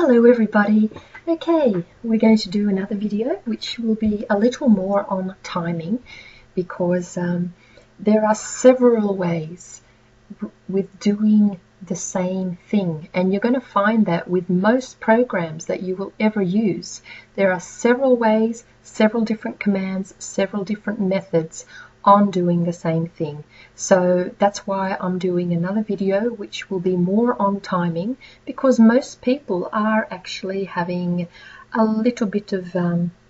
Hello everybody. Okay, we're going to do another video which will be a little more on timing because there are several ways with doing the same thing, and you're going to find that with most programs that you will ever use there are several ways, several different commands, several different methods on doing the same thing. So that's why I'm doing another video which will be more on timing, because most people are actually having a little bit of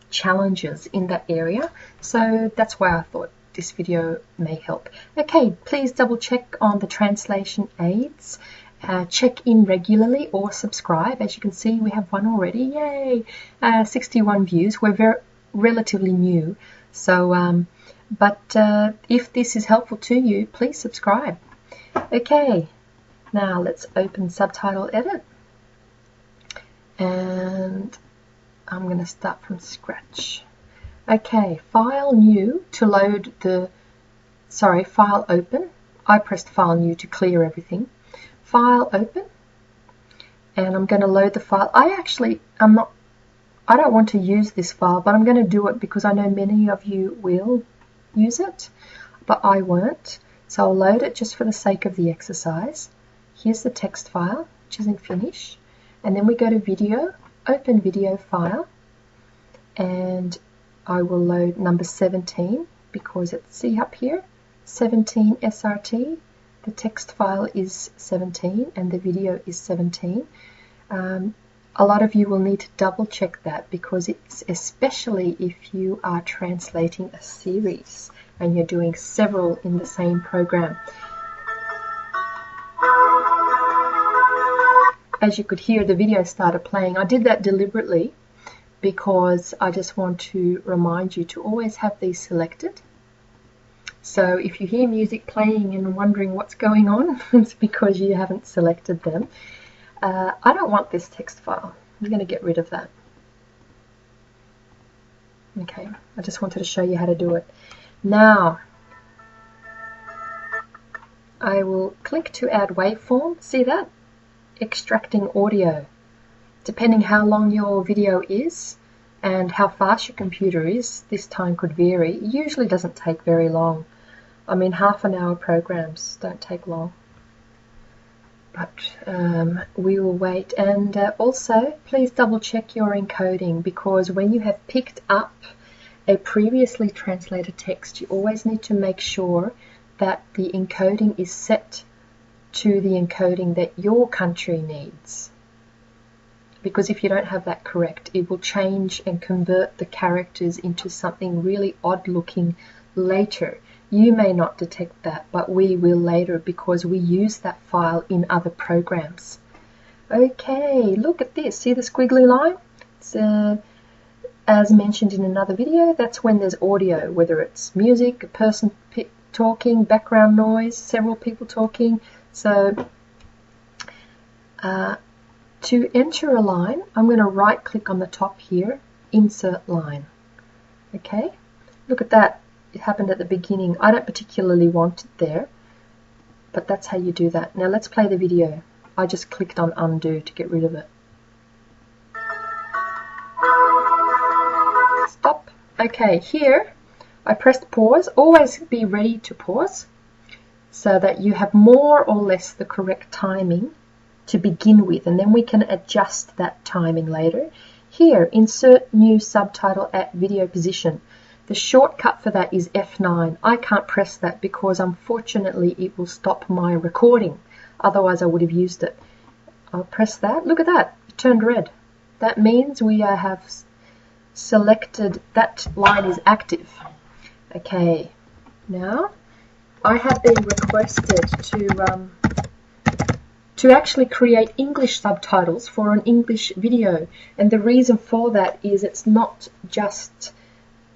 challenges in that area. So that's why I thought this video may help. Okay, please double check on the translation aids. Check in regularly or subscribe. As you can see, we have one already. Yay! 61 views. We're relatively new. So but if this is helpful to you, please subscribe. Okay, now let's open Subtitle Edit, and I'm going to start from scratch. Okay, File New to load the, File Open. I pressed File New to clear everything. File Open, and I'm going to load the file. I don't want to use this file, but I'm going to do it because I know many of you will use it, but I won't. So I'll load it just for the sake of the exercise. Here's the text file, which is in Finnish, and then we go to Video, Open Video File, and I will load number 17 because it's, see up here, 17 SRT. The text file is 17 and the video is 17. A lot of you will need to double check that because it's especially if you are translating a series and you're doing several in the same program. As you could hear, the video started playing. I did that deliberately because I just want to remind you to always have these selected. So if you hear music playing and wondering what's going on, it's because you haven't selected them. I don't want this text file. I'm going to get rid of that. Okay, I just wanted to show you how to do it. Now, I will click to add waveform. See that? Extracting audio. Depending how long your video is and how fast your computer is, this time could vary. It usually doesn't take very long. I mean, half-an-hour programs don't take long. But we will wait. And also, please double check your encoding, because when you have picked up a previously translated text, you always need to make sure that the encoding is set to the encoding that your country needs. Because if you don't have that correct, it will change and convert the characters into something really odd looking later. You may not detect that, but we will later because we use that file in other programs. Okay, look at this. See the squiggly line? It's, as mentioned in another video, that's when there's audio, whether it's music, a person talking, background noise, several people talking. So to enter a line, I'm going to right click on the top here, insert line. Okay, look at that. It happened at the beginning. I don't particularly want it there, but that's how you do that. Now let's play the video. I just clicked on undo to get rid of it. Stop. Okay, here I pressed pause. Always be ready to pause so that you have more or less the correct timing to begin with, and then we can adjust that timing later. Here, insert new subtitle at video position. The shortcut for that is F9. I can't press that because unfortunately it will stop my recording. Otherwise I would have used it. I'll press that. Look at that. It turned red. That means we have selected that line is active. Okay. Now I have been requested to actually create English subtitles for an English video. And the reason for that is it's not just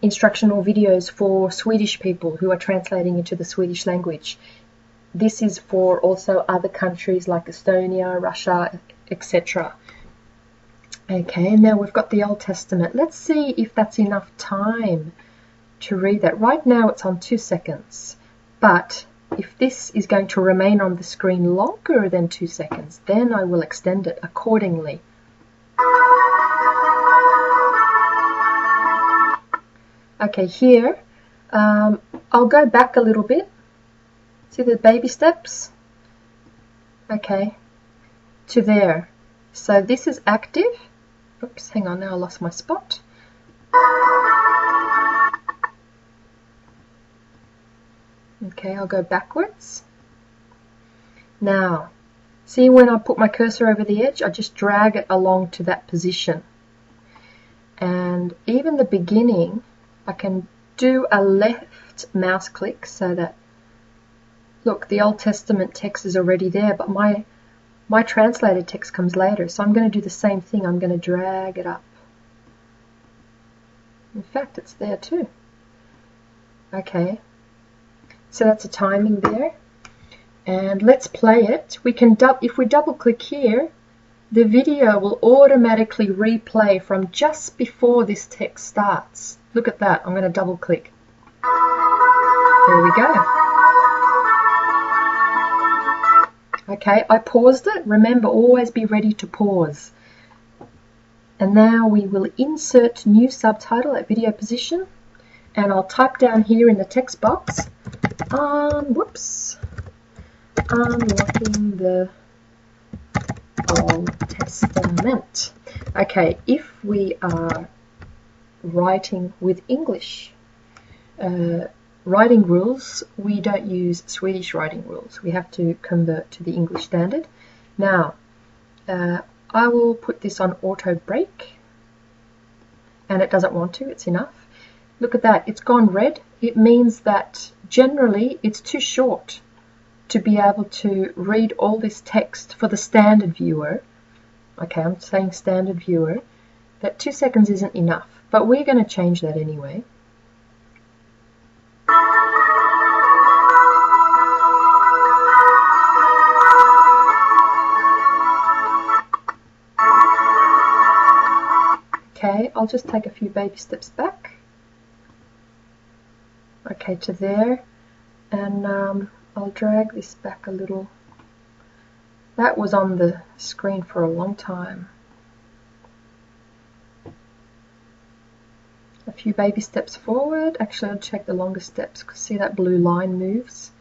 instructional videos for Swedish people who are translating into the Swedish language. This is for also other countries like Estonia, Russia, etc. Okay, now we've got the Old Testament. Let's see if that's enough time to read that. Right now it's on 2 seconds, but if this is going to remain on the screen longer than 2 seconds, then I will extend it accordingly. Okay, here, I'll go back a little bit. See the baby steps? Okay, to there. So this is active. Oops, hang on, now I lost my spot. Okay, I'll go backwards. Now, see when I put my cursor over the edge, I just drag it along to that position. And even the beginning, I can do a left mouse click so that, look, the Old Testament text is already there, but my translated text comes later. So I'm going to do the same thing. I'm going to drag it up. In fact, it's there too. Okay, so that's a timing there. And let's play it. We can if we double click here, the video will automatically replay from just before this text starts. Look at that. I'm going to double click. There we go. Okay, I paused it. Remember, always be ready to pause. And now we will insert new subtitle at video position. And I'll type down here in the text box, unlocking the Old Testament. Okay, if we are writing with English writing rules, we don't use Swedish writing rules. We have to convert to the English standard. Now, I will put this on auto break, and it doesn't want to, it's enough. Look at that, it's gone red. It means that generally it's too short to be able to read all this text for the standard viewer. Okay, I'm saying standard viewer, that 2 seconds isn't enough, but we're going to change that anyway. Okay, I'll just take a few baby steps back. Okay, to there, and I'll drag this back a little. That was on the screen for a long time. A few baby steps forward. Actually, I'll check the longest steps because see that blue line moves.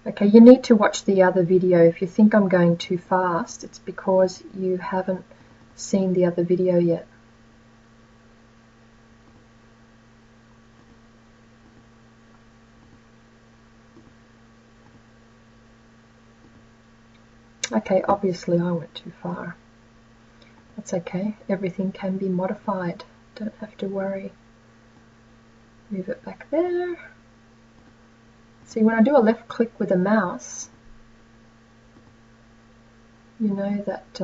Okay, you need to watch the other video. If you think I'm going too fast, it's because you haven't seen the other video yet. Okay, obviously I went too far. That's okay, everything can be modified. Don't have to worry. Move it back there. See, when I do a left click with a mouse, you know that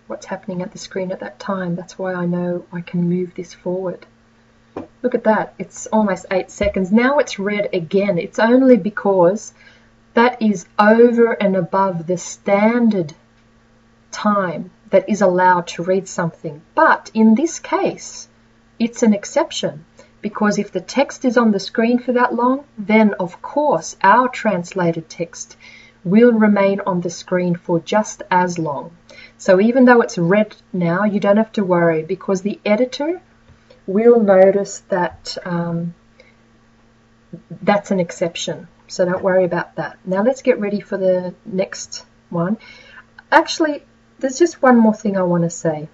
what's happening at the screen at that time. That's why I know I can move this forward. Look at that, it's almost 8 seconds. Now it's red again. It's only because that is over and above the standard time that is allowed to read something. But in this case, it's an exception, because if the text is on the screen for that long, then of course our translated text will remain on the screen for just as long. So even though it's red now, you don't have to worry, because the editor will notice that that's an exception. So don't worry about that. Now let's get ready for the next one. Actually, there's just one more thing I want to say.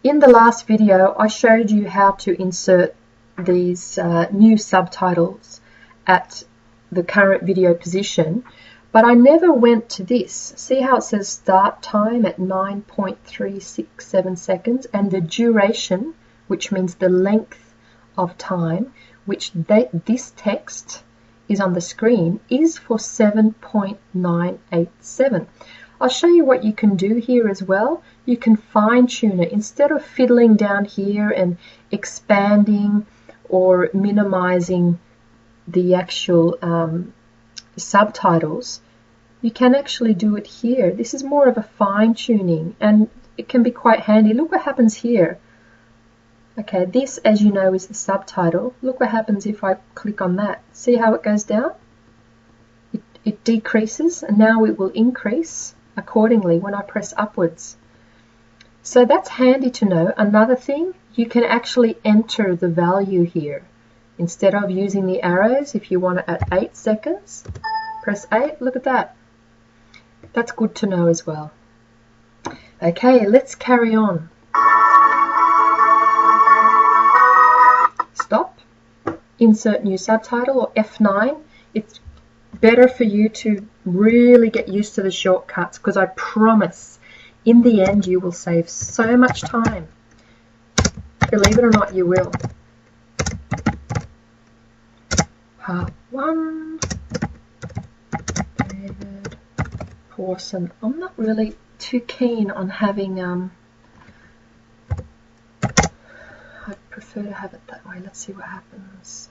In the last video, I showed you how to insert these new subtitles at the current video position, but I never went to this. See how it says start time at 9.367 seconds and the duration, which means the length of time, which this text is on the screen, is for 7.987. I'll show you what you can do here as well. You can fine tune it. Instead of fiddling down here and expanding or minimizing the actual subtitles, you can actually do it here. This is more of a fine tuning and it can be quite handy. Look what happens here. Okay, this, as you know, is the subtitle. Look what happens if I click on that. See how it goes down? It decreases, and now it will increase accordingly when I press upwards. So that's handy to know. Another thing, you can actually enter the value here. Instead of using the arrows, if you want it at 8 seconds, press 8. Look at that. That's good to know as well. Okay, let's carry on. Stop. Insert new subtitle, or F9. It's better for you to really get used to the shortcuts, because I promise in the end you will save so much time. Believe it or not, you will. Part 1. David Pawson. I'm not really too keen on having I prefer to have it that way. Let's see what happens.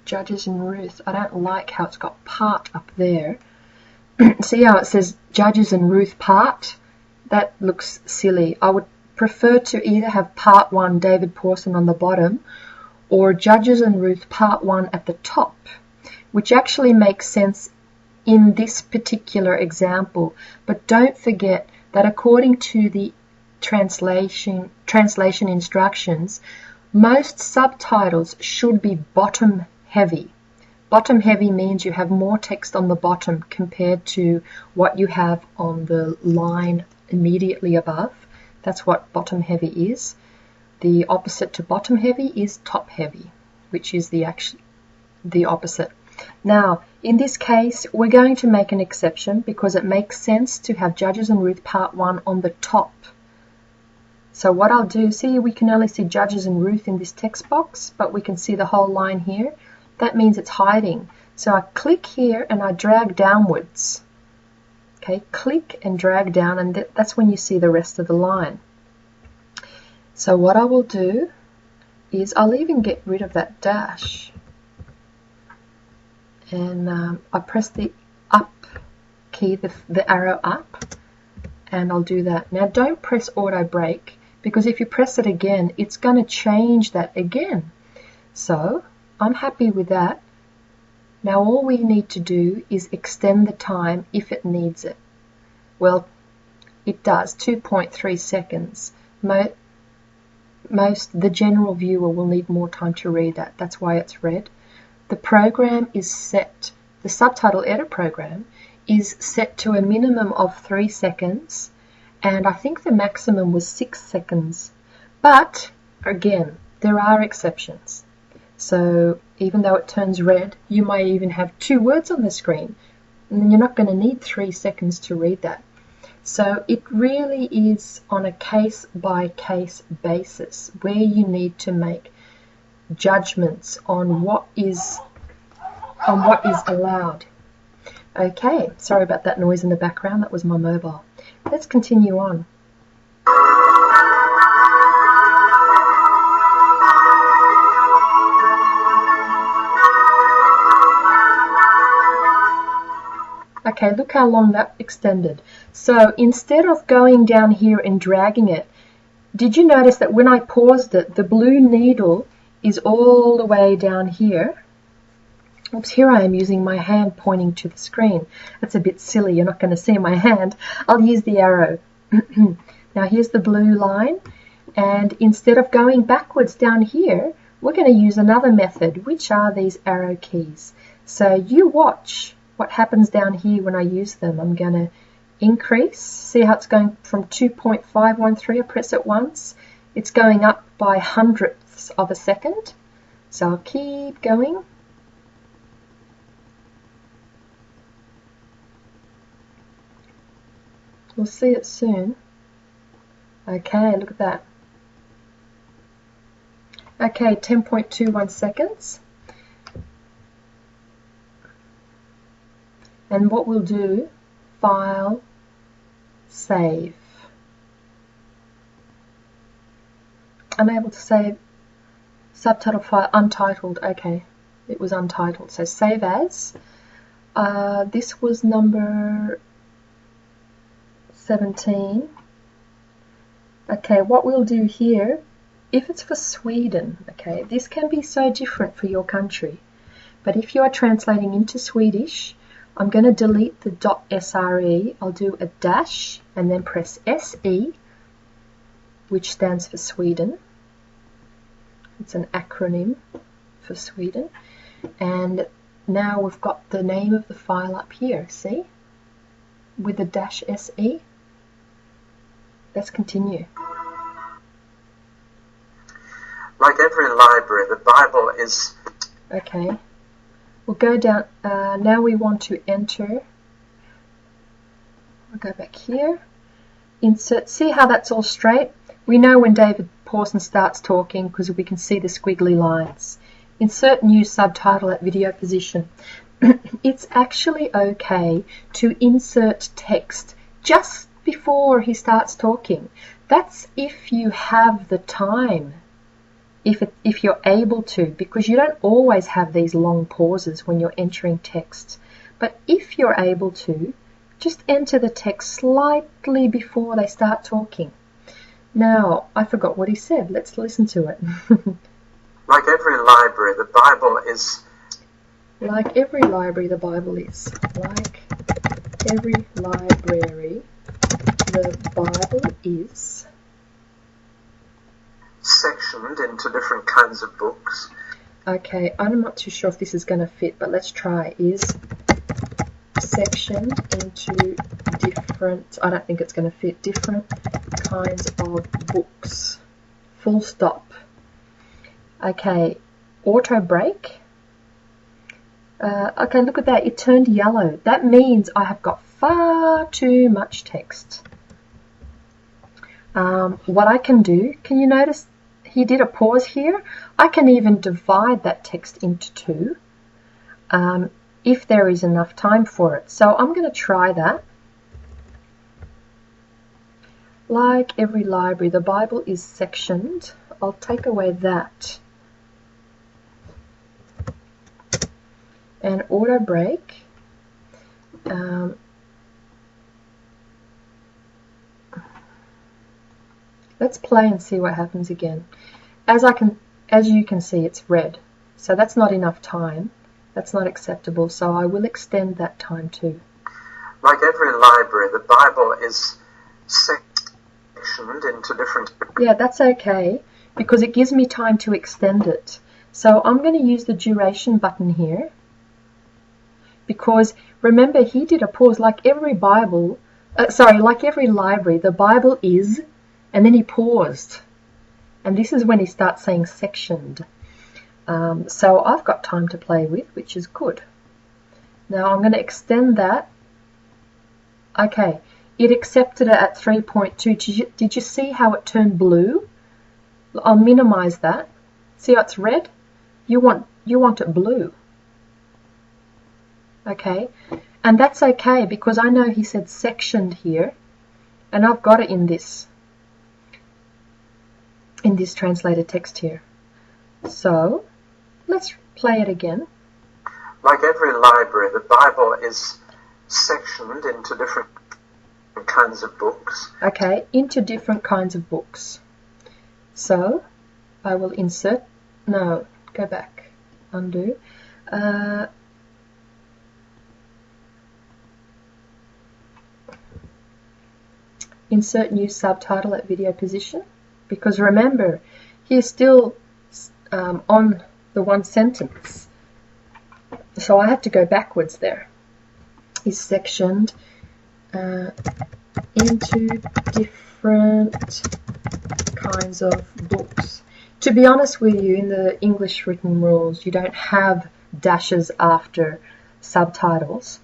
Judges and Ruth. I don't like how it's got part up there. See how it says Judges and Ruth part? That looks silly. I would prefer to either have part 1 David Pawson on the bottom, or Judges and Ruth part 1 at the top, which actually makes sense in this particular example. But don't forget that according to the translation instructions, most subtitles should be bottom heavy. Bottom heavy means you have more text on the bottom compared to what you have on the line immediately above. That's what bottom heavy is. The opposite to bottom heavy is top heavy, which is the opposite. Now, in this case, we're going to make an exception because it makes sense to have Judges and Ruth part 1 on the top. So what I'll do, see, we can only see Judges and Ruth in this text box, but we can see the whole line here. That means it's hiding. So I click here and I drag downwards. Okay, click and drag down, and that's when you see the rest of the line. So what I will do is I'll even get rid of that dash. And I press the up key, the arrow up, and I'll do that. Now don't press auto break, because if you press it again, it's going to change that again. So I'm happy with that. Now all we need to do is extend the time if it needs it. Well, it does, 2.3 seconds. The general viewer will need more time to read that. That's why it's red. The program is set, the subtitle edit program is set to a minimum of 3 seconds, and I think the maximum was 6 seconds. But again, there are exceptions. So even though it turns red, you might even have 2 words on the screen, and you're not going to need 3 seconds to read that. So it really is on a case-by-case basis where you need to make judgments on what is allowed. Okay, sorry about that noise in the background. That was my mobile. Let's continue on. Okay, look how long that extended. So instead of going down here and dragging it, did you notice that when I paused it, the blue needle is all the way down here? Oops, here I am using my hand pointing to the screen. That's a bit silly, you're not going to see my hand. I'll use the arrow. Now here's the blue line, and instead of going backwards down here, we're going to use another method, which are these arrow keys. So you watch what happens down here when I use them. I'm going to increase. See how it's going from 2.513, I press it once. It's going up by hundredths of a second. So I'll keep going. We'll see it soon. Okay, look at that. Okay, 10.21 seconds. And what we'll do, File, Save. Unable to save subtitle file, untitled. Okay, it was untitled. So save as. This was number 17. Okay, what we'll do here, if it's for Sweden, okay, this can be so different for your country. But if you are translating into Swedish, I'm going to delete the .sre. I'll do a dash and then press SE, which stands for Sweden. It's an acronym for Sweden. And now we've got the name of the file up here, see? With the -se. Let's continue. Like every library, the Bible is... Okay. We'll go down. Now we want to enter. I'll go back here. Insert. See how that's all straight? We know when David Pawson starts talking because we can see the squiggly lines. Insert new subtitle at video position. It's actually okay to insert text just before he starts talking. That's if you have the time, if you're able to, because you don't always have these long pauses when you're entering text. But if you're able to, just enter the text slightly before they start talking. Now, I forgot what he said. Let's listen to it. Like every library, the Bible is... Like every library, the Bible is. Like every library, the Bible is. Sectioned into different kinds of books. Okay, I'm not too sure if this is going to fit, but let's try. Is sectioned into different, I don't think it's going to fit, different kinds of books. Full stop. Okay, auto break. Okay, look at that, it turned yellow. That means I have got far too much text. What I can do, can you notice he did a pause here? I can even divide that text into two if there is enough time for it. So I'm going to try that. Like every library, the Bible is sectioned. I'll take away that. And auto break. Let's play and see what happens again. As you can see, it's red. So that's not enough time. That's not acceptable. So I will extend that time too. Like every library, the Bible is sectioned into different... Yeah, that's okay, because it gives me time to extend it. So I'm going to use the duration button here, because remember he did a pause. Like every Bible, like every library, the Bible is, and then he paused. And this is when he starts saying sectioned. So I've got time to play with, which is good. Now I'm going to extend that. Okay, it accepted it at 3.2. Did you see how it turned blue? I'll minimize that. See how it's red? You want it blue. Okay, and that's okay because I know he said sectioned here, and I've got it in this translated text here. So let's play it again. Like every library, the Bible is sectioned into different kinds of books. Okay, into different kinds of books. So I will insert, no, go back, undo. Insert new subtitle at video position, because remember, he's still on the one sentence. So I have to go backwards there. Is sectioned into different kinds of books. To be honest with you, in the English written rules, you don't have dashes after subtitles.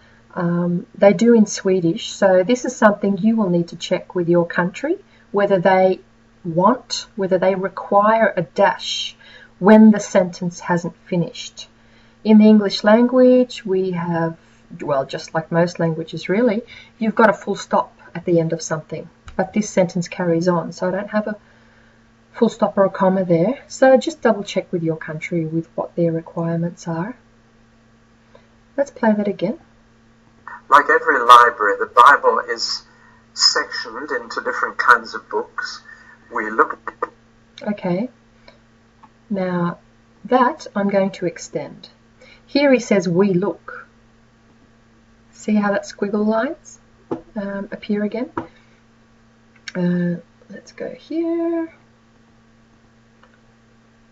They do in Swedish, so this is something you will need to check with your country, whether they require a dash when the sentence hasn't finished. In the English language, we have, well, just like most languages really, you've got a full stop at the end of something, but this sentence carries on, so I don't have a full stop or a comma there. So just double check with your country with what their requirements are. Let's play that again. Like every library, the Bible is sectioned into different kinds of books. We look... Okay, now that I'm going to extend. Here he says we look. See how that squiggle lines appear again? let's go here.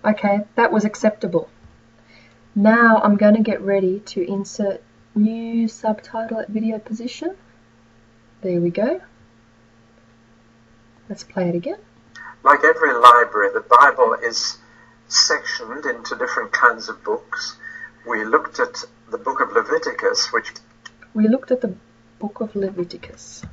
Okay, that was acceptable. Now I'm going to get ready to insert new subtitle at video position. There we go. Let's play it again. Like every library, the Bible is sectioned into different kinds of books. We looked at the book of Leviticus, We looked at the book of Leviticus.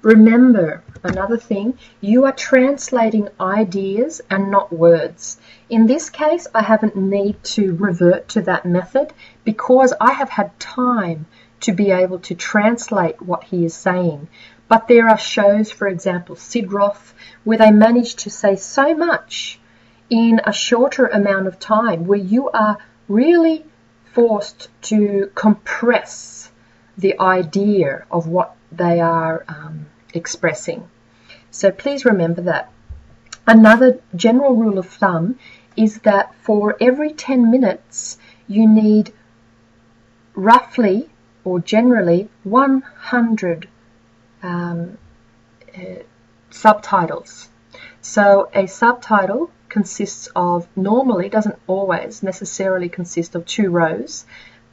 Remember, another thing, you are translating ideas and not words. In this case, I haven't need to revert to that method because I have had time to be able to translate what he is saying. But there are shows, for example, Sid Roth, where they manage to say so much in a shorter amount of time, where you are really forced to compress the idea of what they are expressing. So please remember that. Another general rule of thumb is that for every 10 minutes you need roughly or generally 100 subtitles. So a subtitle consists of, normally doesn't always necessarily consist of 2 rows,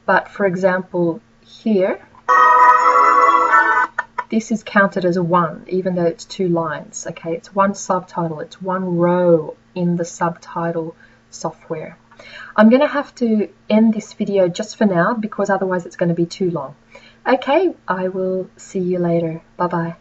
but for example here, this is counted as a 1, even though it's 2 lines. Okay, it's 1 subtitle, it's 1 row in the subtitle software. I'm going to have to end this video just for now because otherwise it's going to be too long. Okay, I will see you later. Bye-bye.